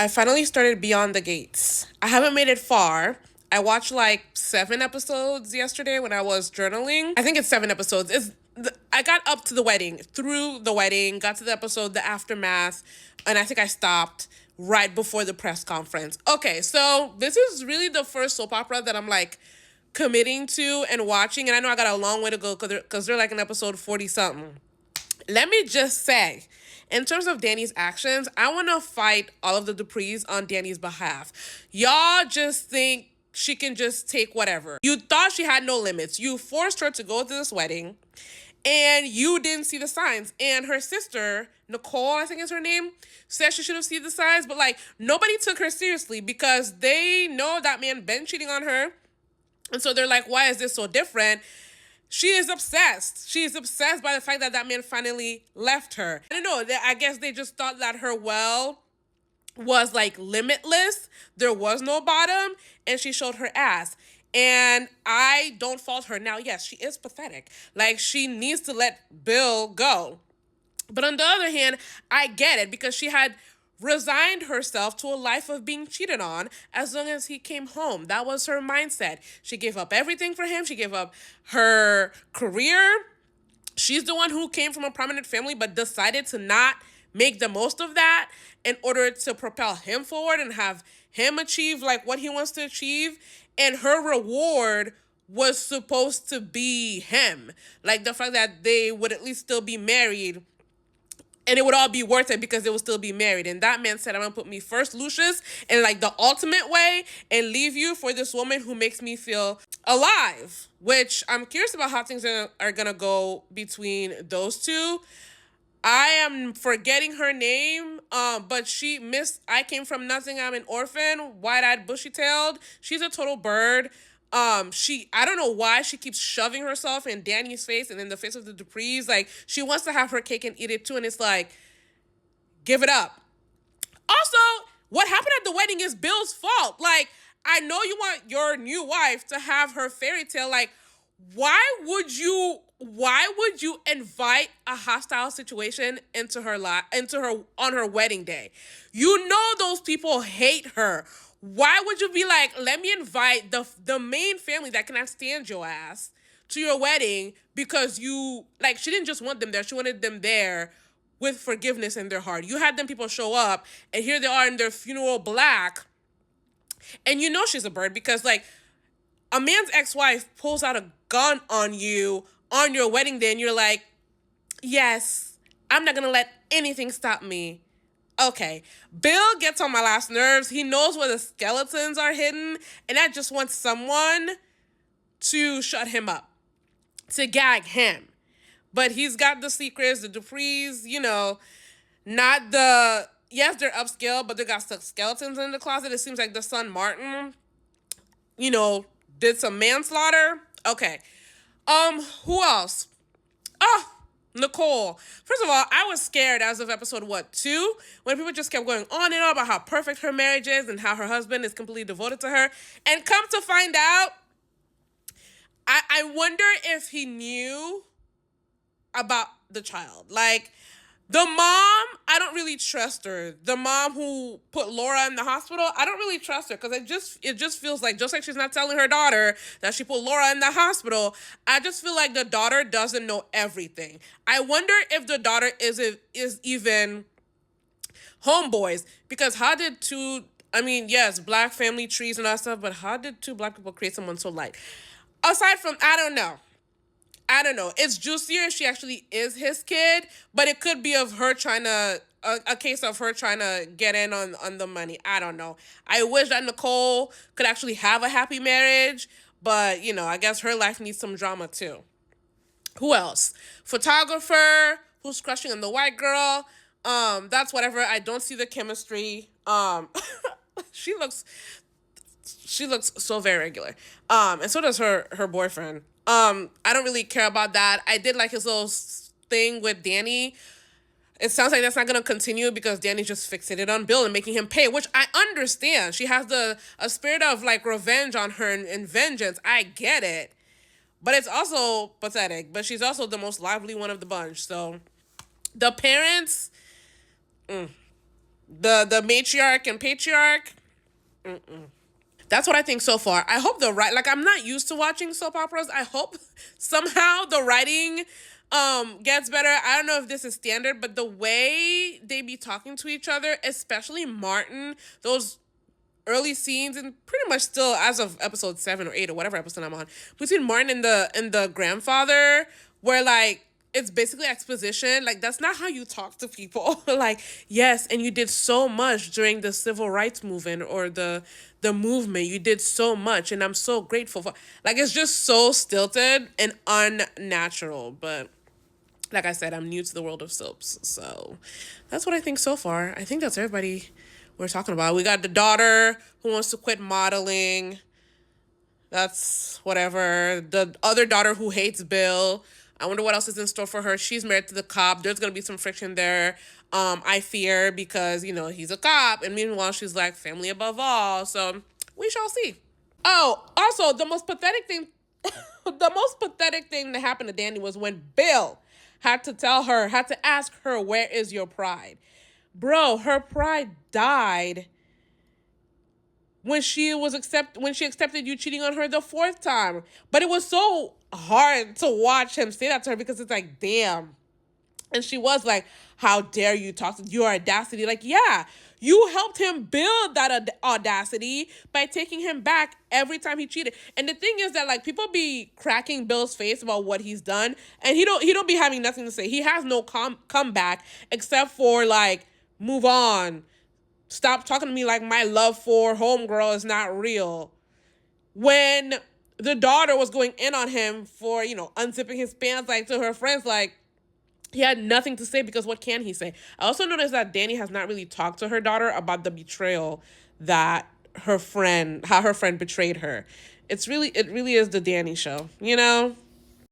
I finally started Beyond the Gates. I haven't made it far. I watched like 7 episodes yesterday when I was journaling. I think it's 7 episodes. I got up to the wedding, through the wedding, got to the episode, the aftermath, and I think I stopped right before the press conference. Okay, so this is really the first soap opera that I'm like committing to and watching, and I know I got a long way to go because they're like in episode 40 something. Let me just say, in terms of Dani's actions, I want to fight all of the Duprees on Dani's behalf. Y'all just think she can just take whatever. You thought she had no limits. You forced her to go to this wedding, and you didn't see the signs. And her sister, Nicole, I think is her name, said she should have seen the signs, but like nobody took her seriously because they know that man been cheating on her. And so they're like, why is this so different? She is obsessed. She is obsessed by the fact that that man finally left her. I don't know. I guess they just thought that her well was like limitless. There was no bottom, and she showed her ass. And I don't fault her. Now, yes, she is pathetic. Like, she needs to let Bill go. But on the other hand, I get it because she had resigned herself to a life of being cheated on as long as he came home. That was her mindset. She gave up everything for him. She gave up her career. She's the one who came from a prominent family but decided to not make the most of that in order to propel him forward and have him achieve like what he wants to achieve. And her reward was supposed to be him. Like the fact that they would at least still be married, and it would all be worth it because they would still be married. And that man said, I'm going to put me first, Lucius, in like the ultimate way and leave you for this woman who makes me feel alive. Which I'm curious about how things are going to go between those two. I am forgetting her name, but I came from nothing, I'm an orphan, wide-eyed, bushy-tailed. She's a total bird. I don't know why she keeps shoving herself in Dani's face and in the face of the Duprees. Like, she wants to have her cake and eat it too, and it's like, give it up. Also, what happened at the wedding is Bill's fault. Like, I know you want your new wife to have her fairy tale. Like, why would you invite a hostile situation into her on her wedding day? You know those people hate her. Why would you be like, let me invite the main family that cannot stand your ass to your wedding because you, like, she didn't just want them there. She wanted them there with forgiveness in their heart. You had them people show up, and here they are in their funeral black, and you know she's a bird because, like, a man's ex-wife pulls out a gun on you on your wedding day, and you're like, yes, I'm not going to let anything stop me. Okay, Bill gets on my last nerves. He knows where the skeletons are hidden, and I just want someone to shut him up, to gag him. But he's got the secrets, the Duprees, not the... Yes, they're upscale, but they got skeletons in the closet. It seems like the son, Martin, did some manslaughter. Okay. Who else? Oh, Nicole. First of all, I was scared as of episode 2, when people just kept going on and on about how perfect her marriage is and how her husband is completely devoted to her. And come to find out, I wonder if he knew about the child. Like, the mom, I don't really trust her. The mom who put Laura in the hospital, I don't really trust her because it just feels like, just like she's not telling her daughter that she put Laura in the hospital, I just feel like the daughter doesn't know everything. I wonder if the daughter is even homeboys, because how did yes, black family trees and all that stuff, but how did two black people create someone so light? Aside from, I don't know. It's juicier if she actually is his kid, but it could be of her trying to, a case of her trying to get in on the money. I don't know. I wish that Nicole could actually have a happy marriage, but, I guess her life needs some drama too. Who else? Photographer who's crushing on the white girl. That's whatever. I don't see the chemistry. She looks so very regular. And so does her boyfriend. I don't really care about that. I did like his little thing with Dani. It sounds like that's not going to continue because Dani's just fixated on Bill and making him pay, which I understand. She has a spirit of like revenge on her and vengeance. I get it. But it's also pathetic. But she's also the most lively one of the bunch. So the parents, The matriarch and patriarch. That's what I think so far. I hope I'm not used to watching soap operas. I hope somehow the writing gets better. I don't know if this is standard, but the way they be talking to each other, especially Martin, those early scenes and pretty much still as of episode 7 or 8 or whatever episode I'm on, between Martin and the grandfather, where like it's basically exposition. Like, that's not how you talk to people. Like, yes, and you did so much during the civil rights movement or the movement. You did so much, and I'm so grateful for. Like, it's just so stilted and unnatural. But like I said, I'm new to the world of soaps, so that's what I think so far. I think that's everybody we're talking about. We got the daughter who wants to quit modeling. That's whatever. The other daughter who hates Bill. I wonder what else is in store for her. She's married to the cop. There's gonna be some friction there. I fear, because he's a cop, and meanwhile she's like family above all. So we shall see. Oh, also the most pathetic thing, the most pathetic thing that happened to Dani was when Bill had to ask her, "Where is your pride?" Bro, her pride died when she accepted you cheating on her the fourth time. But it was so hard to watch him say that to her, because it's like, damn. And she was like, "How dare you talk to your audacity?" Like, yeah, you helped him build that audacity by taking him back every time he cheated. And the thing is that, like, people be cracking Bill's face about what he's done, and he don't be having nothing to say. He has no comeback except for like, move on. Stop talking to me like my love for homegirl is not real. When the daughter was going in on him for, unzipping his pants, like, to her friends, like, he had nothing to say, because what can he say? I also noticed that Dani has not really talked to her daughter about the betrayal that how her friend betrayed her. It really is the Dani show,